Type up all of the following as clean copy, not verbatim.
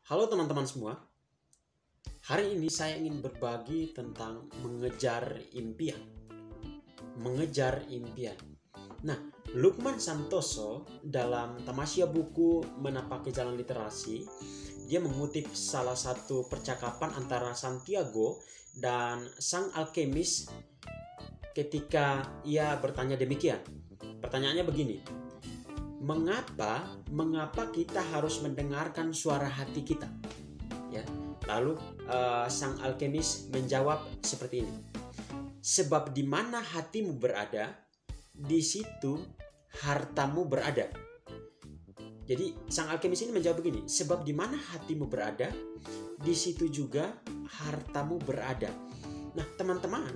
Halo teman-teman semua, hari ini saya ingin berbagi tentang mengejar impian. Mengejar impian. Nah, Lukman Santoso dalam tamasya buku Menapaki Jalan Literasi, dia mengutip salah satu percakapan antara Santiago dan sang alkemis ketika ia bertanya demikian. Pertanyaannya begini, mengapa kita harus mendengarkan suara hati kita? Ya. Lalu sang alkemis menjawab seperti ini. Sebab di mana hatimu berada, di situ hartamu berada. Jadi sang alkemis ini menjawab begini, sebab di mana hatimu berada, di situ juga hartamu berada. Nah, teman-teman,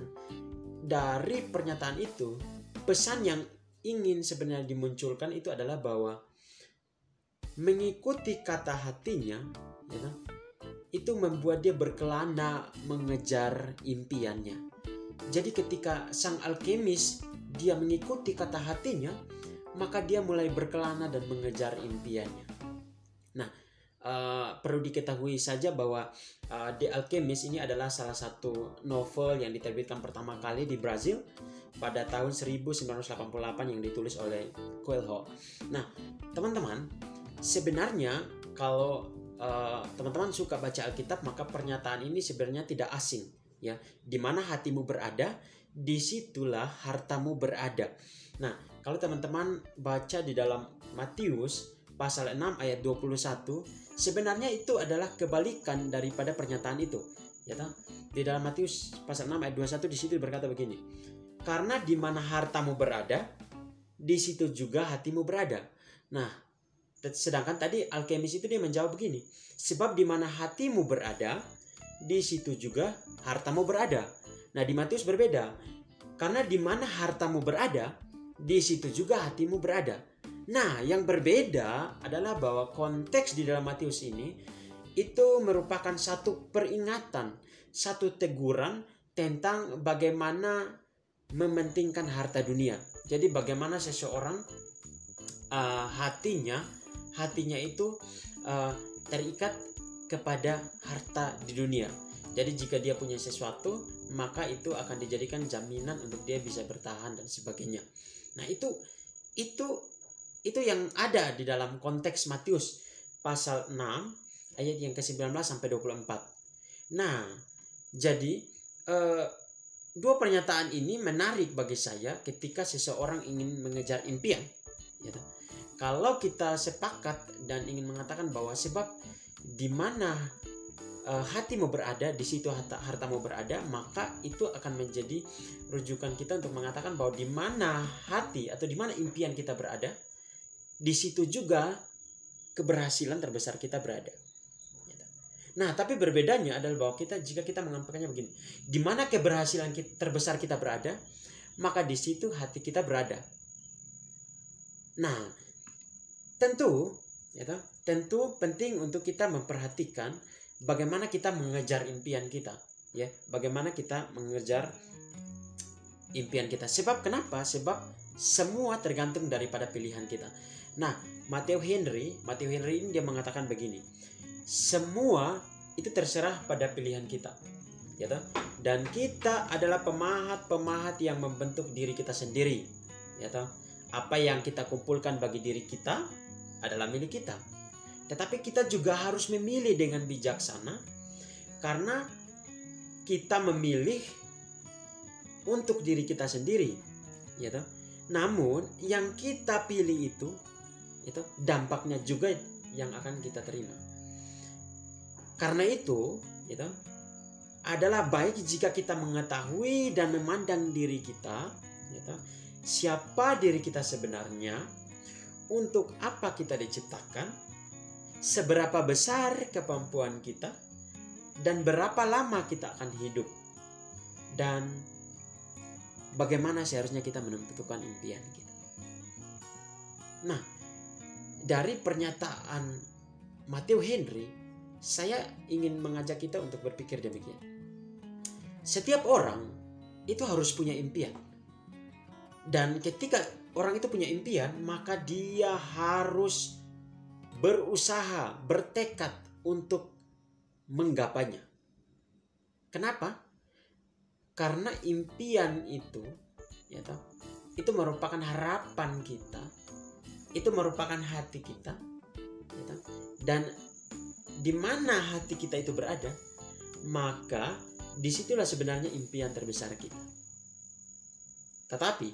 dari pernyataan itu, pesan yang ingin sebenarnya dimunculkan itu adalah bahwa mengikuti kata hatinya, ya, itu membuat dia berkelana mengejar impiannya. Jadi ketika sang alkemis dia mengikuti kata hatinya, maka dia mulai berkelana dan mengejar impiannya. Nah, perlu diketahui saja bahwa The Alchemist ini adalah salah satu novel yang diterbitkan pertama kali di Brazil pada tahun 1988 yang ditulis oleh Coelho. Nah, teman-teman, sebenarnya kalau teman-teman suka baca Alkitab, maka pernyataan ini sebenarnya tidak asing, ya. Di mana hatimu berada, disitulah hartamu berada. Nah, kalau teman-teman baca di dalam Matius pasal 6 ayat 21, sebenarnya itu adalah kebalikan daripada pernyataan itu, ya toh? Di dalam Matius pasal 6 ayat 21 di situ berkata begini. Karena di mana hartamu berada, di situ juga hatimu berada. Nah, sedangkan tadi alkemis itu dia menjawab begini, sebab di mana hatimu berada, di situ juga hartamu berada. Nah, di Matius berbeda. Karena di mana hartamu berada, di situ juga hatimu berada. Nah, yang berbeda adalah bahwa konteks di dalam Matius ini itu merupakan satu peringatan, satu teguran tentang bagaimana mementingkan harta dunia. Jadi bagaimana seseorang hatinya itu terikat kepada harta di dunia. Jadi jika dia punya sesuatu, maka itu akan dijadikan jaminan untuk dia bisa bertahan dan sebagainya. Nah, itu yang ada di dalam konteks Matius pasal 6 ayat yang ke-19 sampai 24. Nah, jadi dua pernyataan ini menarik bagi saya ketika seseorang ingin mengejar impian, ya. Kalau kita sepakat dan ingin mengatakan bahwa sebab di mana hatimu berada, di situ hartamu berada, maka itu akan menjadi rujukan kita untuk mengatakan bahwa di mana hati atau di mana impian kita berada, di situ juga keberhasilan terbesar kita berada. Nah, tapi berbedanya adalah bahwa jika kita mengampaikannya begini, di mana keberhasilan terbesar kita berada, maka di situ hati kita berada. Nah, tentu penting untuk kita memperhatikan bagaimana kita mengejar impian kita, ya. Bagaimana kita mengejar impian kita. Sebab kenapa? Sebab semua tergantung daripada pilihan kita. Nah, Matteo Henry ini dia mengatakan begini. Semua itu terserah pada pilihan kita, ya toh? Dan kita adalah pemahat yang membentuk diri kita sendiri, ya toh? Apa yang kita kumpulkan bagi diri kita adalah milik kita. Tetapi kita juga harus memilih dengan bijaksana, karena kita memilih untuk diri kita sendiri, ya toh? Namun yang kita pilih itu dampaknya juga yang akan kita terima. Karena itu, adalah baik jika kita mengetahui dan memandang diri kita, siapa diri kita sebenarnya, untuk apa kita diciptakan, seberapa besar kemampuan kita, dan berapa lama kita akan hidup, dan bagaimana seharusnya kita menentukan impian kita. Nah, dari pernyataan Matteo Henry, saya ingin mengajak kita untuk berpikir demikian. Setiap orang itu harus punya impian. Dan ketika orang itu punya impian, maka dia harus berusaha, bertekad untuk menggapainya. Kenapa? Karena impian itu, ya toh, itu merupakan harapan kita, itu merupakan hati kita, ya toh. Dan di mana hati kita itu berada, maka disitulah sebenarnya impian terbesar kita. Tetapi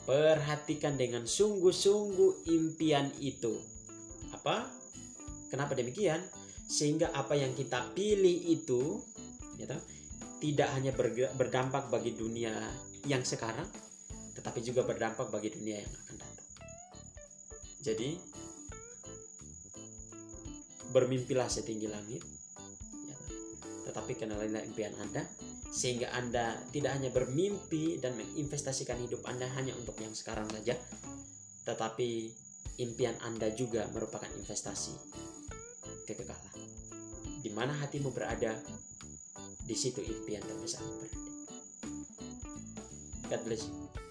perhatikan dengan sungguh-sungguh impian itu. Apa? Kenapa demikian? Sehingga apa yang kita pilih itu, ya toh, tidak hanya berdampak bagi dunia yang sekarang, tetapi juga berdampak bagi dunia yang akan datang. Jadi, bermimpilah setinggi langit, ya, tetapi kenalilah impian Anda, sehingga Anda tidak hanya bermimpi dan menginvestasikan hidup Anda hanya untuk yang sekarang saja, tetapi impian Anda juga merupakan investasi kekekalan. Di mana hatimu berada, di situ impian terbesar berada. God bless you.